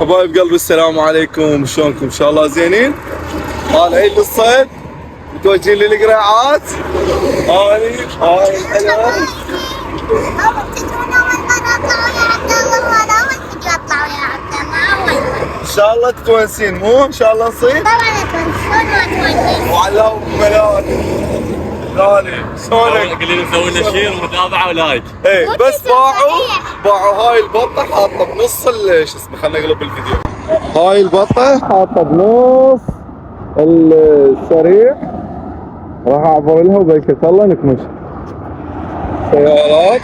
حبايب قلبي السلام عليكم، شلونكم؟ ان شاء الله زينين. طالعين للصيد، متوجهين للقراعات. هاي الحلوة. ان شاء الله تتونسين، مو ان شاء الله نصيد؟ طبعا اتونس. وعلى ملال غالي شلونك؟ قلنا نسوي لنا شير ومتابعه ولايك. ايه بس باعوا هاي البطة حاطة بنص شو اسمه، خلينا نقلب الفيديو. هاي البطة حاطة بنص السريع، راح اعبر لها وبركة الله نكمش. سيارات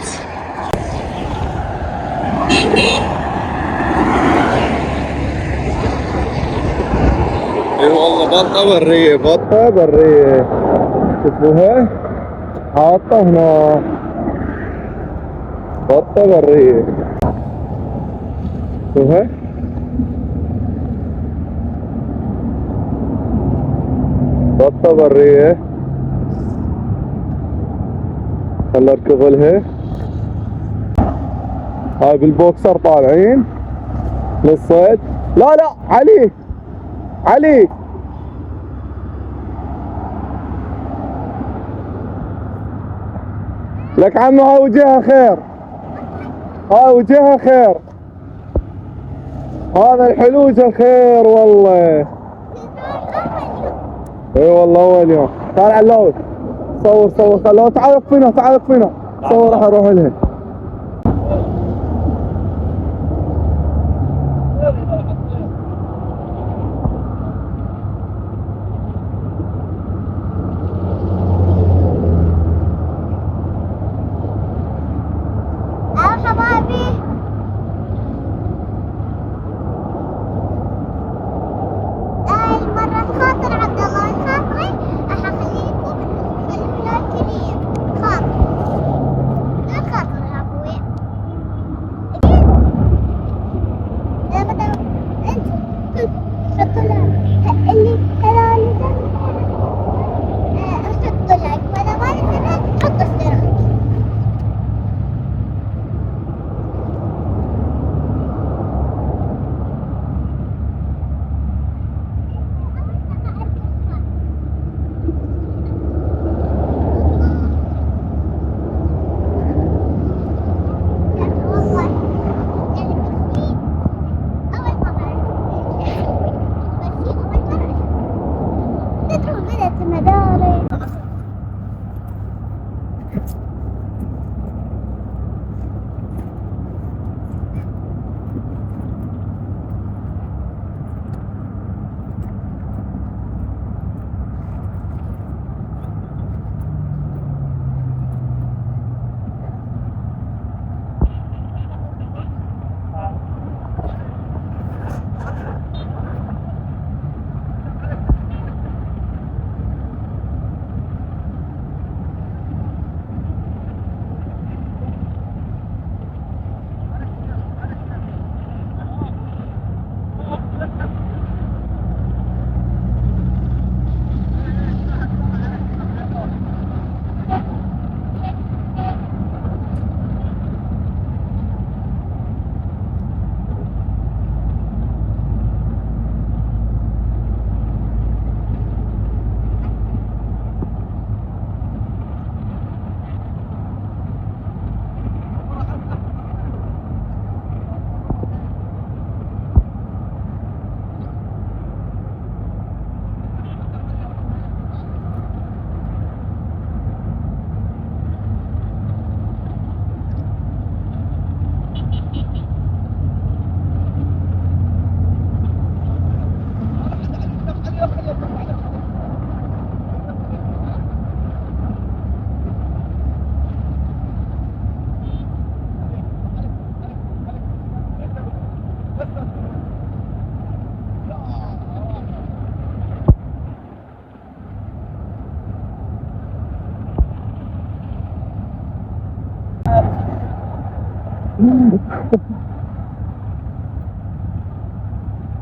اي والله بطة برية، بطة برية شوفوها حاطة هنا، بطة برية شوفها بطة برية. خل اركض لها. هاي بالبوكسر طالعين للصيد. لا علي علي لك عمو، هاي وجهها خير، هاي وجهها خير، هذا الحلوجة خير والله. اي والله هو اليوم. تعال على اللوت، صور خلوه. تعال اقفنا صور، راح اروح لها.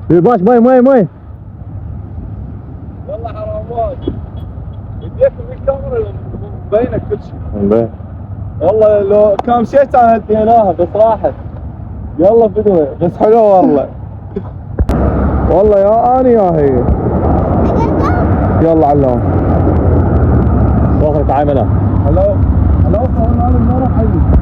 باش ماي والله حرام واجد. بديت بالكاميرا مبينك كل شيء. والله لو كان مشيت انا هديناها بس راحت. يلا بدوي بس حلوه والله. والله يا اني يا هي. يلا علام. وصلت عاملة. هلا هلا وصلنا المره حبيبي.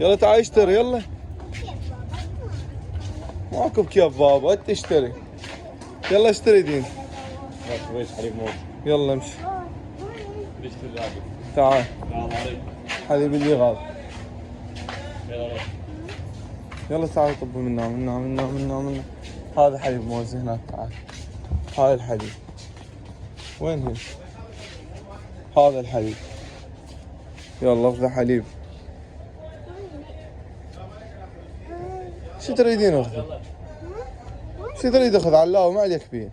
يلا تعال اشتري يلا. ماكو بكيف بابا انت اشتري. يلا اشتري دين. ويش حليب موز. يلا امشي. بيشتري الراجل. تعال. السلام عليكم. حبيبي اللي غاب. يلا روح. يلا تعال طب منا. هذا حليب موز هناك تعال. هاي الحليب. وين هي؟ هذا الحليب. يلا افضل حليب. شو تريدين اخذي؟ شو تريد اخذ علاوي ما عليك فيه.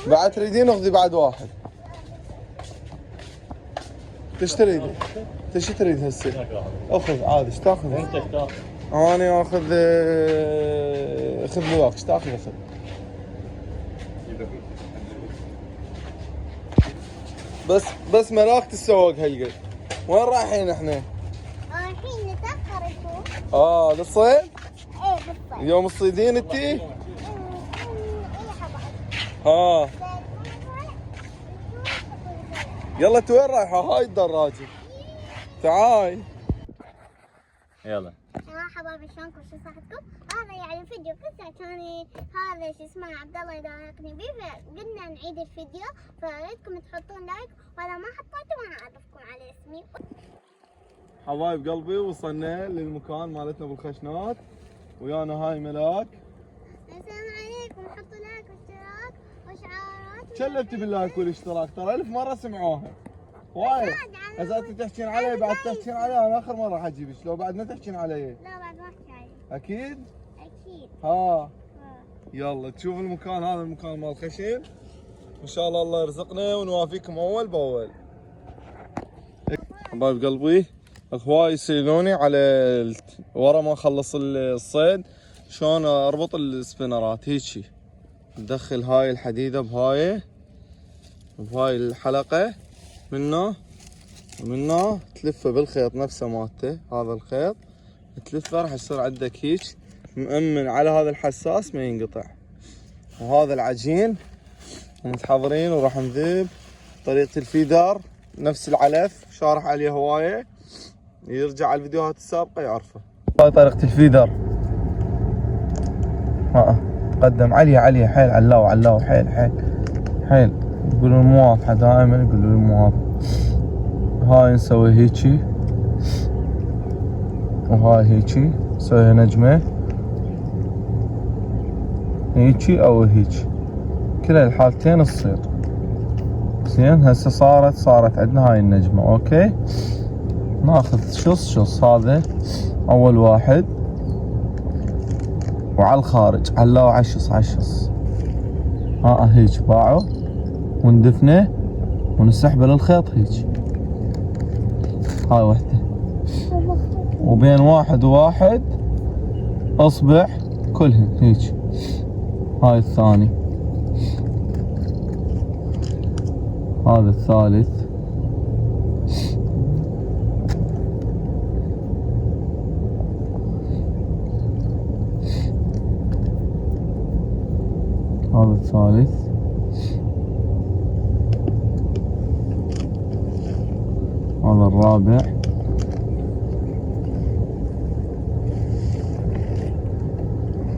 بعد تريدين اخذي بعد واحد. ايش تريد؟ انت شو تريد هسه؟ اخذ عادي ايش تاخذ؟ انت ايش تاخذ؟ انا اخذ خذ لي واقف ايش تاخذ اخذ؟ بس ملاك تسوق هالقد. وين رايحين احنا؟ رايحين نتأخر نشوف. للصيد؟ ايه بالصيف. يوم الصيدين انتي؟ ايه ها يلا انت وين رايحة؟ هاي الدراجة. تعاي. يلا. يا حبايبي شلونكم شو صحتكم؟ هذا يعني فيديو قصة كان هذا شو اسمه عبد الله يضايقني بيه فقلنا نعيد الفيديو فريتكم تحطون لايك واذا ما حطيتوا انا اعرفكم على اسمي. حبايب قلبي وصلنا للمكان مالتنا بالخشنات ويانا هاي ملاك. السلام عليكم حطوا لايك واشتراك واشعارات. شلبتي باللايك والاشتراك ترى 1000 مرة سمعوها. وايد. هسه انت تحكين علي بعد تحكين علي انا اخر مرة حجيبك لو بعد ما تحكين علي. لا بعد ما احكي عليه. اكيد؟ اكيد. يلا تشوف المكان هذا المكان مال خشين. ان شاء الله الله يرزقنا ونوافيكم اول باول. حبايب قلبي هواي يسألوني على ورا ما اخلص الصيد شلون اربط السبينرات. هيجي ندخل هاي الحديدة بهاي الحلقة منه ومنه، تلفه بالخيط نفسه مالته. هذا الخيط تلفه راح يصير عندك هيك مأمن على هذا الحساس ما ينقطع. وهذا العجين متحضرين وراح نذيب طريقة الفيدار نفس العلف شارح عليه هواية، يرجع على الفيديوهات السابقة يعرفه. هاي طريقة الفيدر. قدم عليه حيل علاو حيل يقولون مو واضحة، دائما يقولون مو واضحة. هاي نسوي هيجي وهاي هيجي، نسويها نجمة هيجي او هيجي، كلا الحالتين تصير زين. هسه صارت عندنا هاي النجمة. اوكي ناخذ شص هذا اول واحد وعلى الخارج علاو عشص هيج باعه وندفنه ونسحبه للخيط هيج. هاي وحده، وبين واحد وواحد اصبع كلهن هيج. هاي الثاني، هذا الثالث، هذا الثالث، هذا الرابع،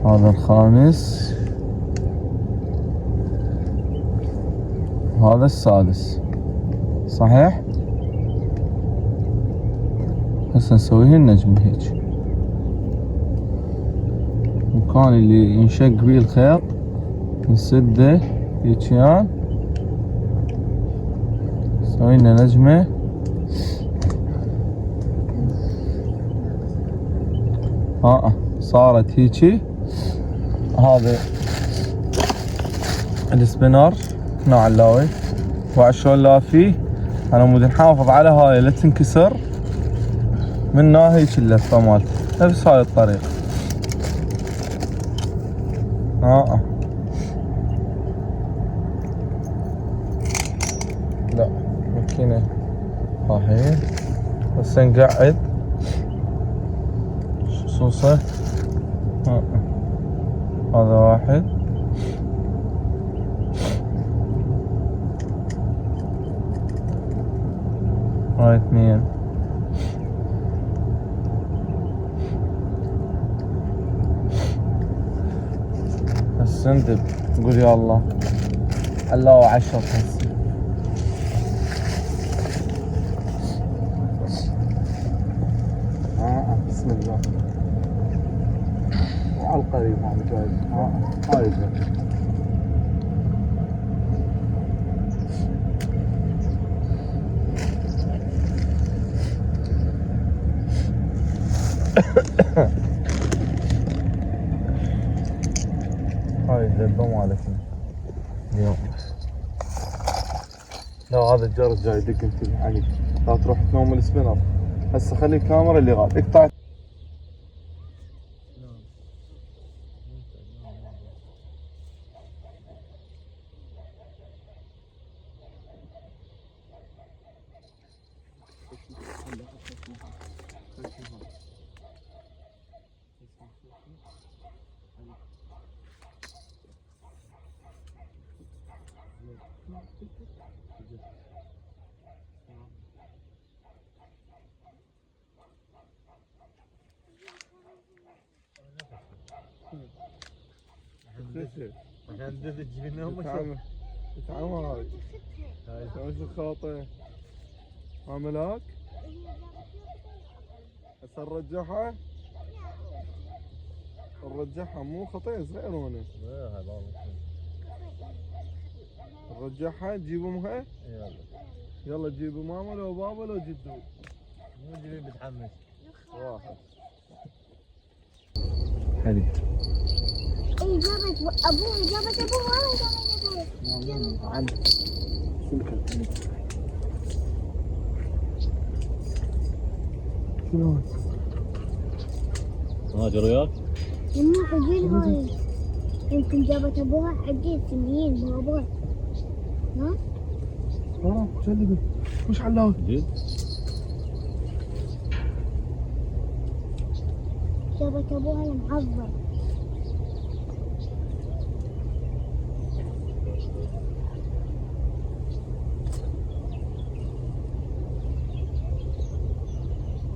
هذا الخامس، هذا السادس. صحيح؟ هسه نسويه النجمة هيك. المكان اللي ينشق بيه الخيط نسده هيجيان، نسوي لنا نجمة. صارت هيجي. هذا السبينر هنا علاوي وعلى شلون لافيه على مود نحافظ على هاي لا تنكسر منها هيك اللفة مالته نفس هاي الطريقة. لا ماكينة صحيح. هسه نقعد خصوصه. هذا واحد، هاي اثنين، هسه ندب نقول يا الله علاوة 10 هسه. بسم الله وعلى القريب هذا جاي. هاي جاي. هاي الدبة مالتنا اليوم. لا هذا الجرس جاي يدق، انتبه عليك لا تروح تنوم السبينر. هسه خلي الكاميرا اللي غاد اقطع. عندك تجينا وما تعمل هاي وش الخاطئ عاملاك هسه نرجعها مو خطية صغيرونة. نرجعها نجيب امها. يلا جيبوا ماما لو بابا لو جدو. مو جايين بتحمس. واحد. حلو. جابت ابوها عندك شنو ها جرى وياك؟ يما عجيل هاي يمكن جابت ابوها عجيل سنين بابوها. ها؟ ها شلبي وش علاوي؟ جد؟ جابت ابوها المعظم.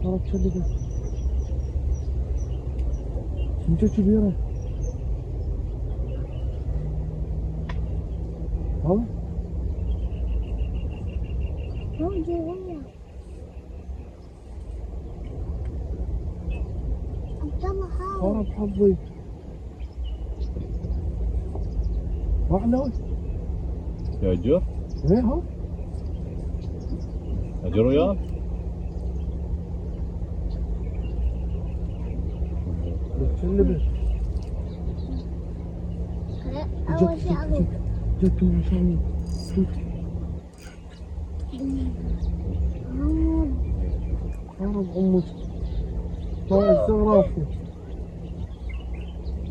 ها شلبي انت كبيرة ها؟ موجة ويا عبد الله حاول. ها بحظي ها علاوي؟ يا جر؟ ايه ها؟ يا جرى وياك؟ شلبي اول شيء اقول جت من عشان هرب امك باع الزغرافي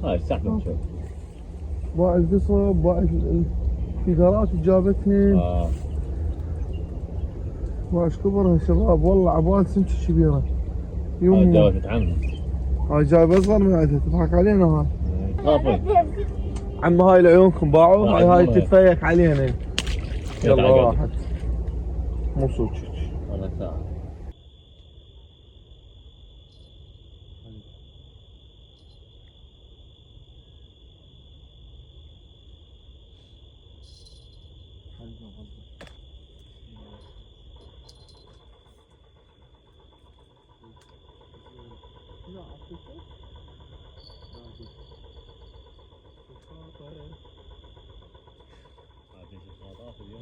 هاي استحمل شوي. باع القصب باع الفقرات وجابتني واش كبرها شباب والله عبال سنتي كبيرة هاي يوم جابت عمها. هاي جايب اصغر من عندها تضحك علينا هاي خافين. عم هاي لعيونكم باعوا هاي والله. تتفيك علينا يلا عقد. راحت مو صوتك انا ساعة.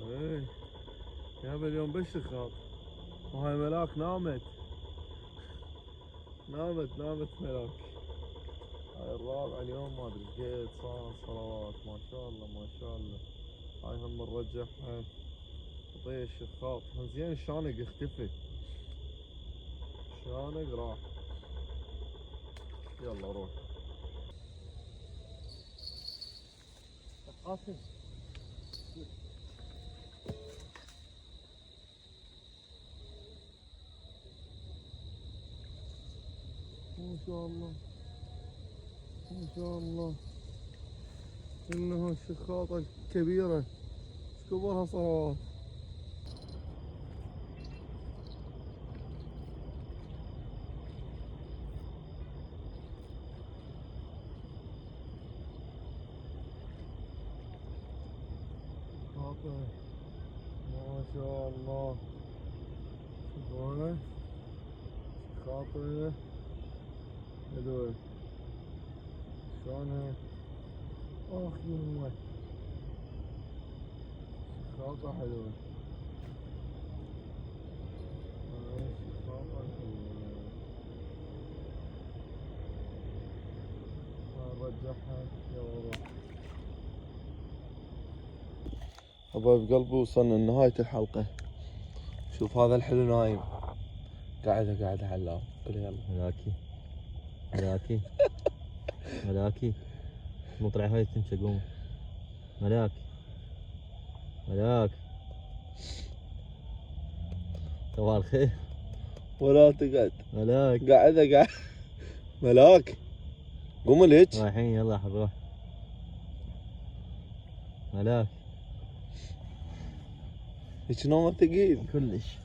ايه يابا اليوم بس خاط وهاي ملاك نامت ملاك هاي الرابعة اليوم ما ادري قد صار صلوات ما شاء الله ما شاء الله. هاي هم نرجعها طيش الخاط زين الشانق اختفى الشانق راح يلا روح قاسم ما شاء الله ما شاء الله انه الشخاطة الكبيرة كبرها صلوات. شخاطة ما شاء الله شوفوها شخاطة حلوة شلونها اخ يمه شخاطة حلوة شخاطة حلوة نرجعها يلا روح. حبايب قلبي وصلنا لنهاية الحلقة. شوف هذا الحلو نايم قاعدة على قول يلا ملاكي مو طلع هاي تمشي قوم. ملاك صباح الخير. ولا تقعد ملاك قاعد ملاك قوم ليش رايحين يلا حنروح. ملاك هيك نومه ثقيل كلش.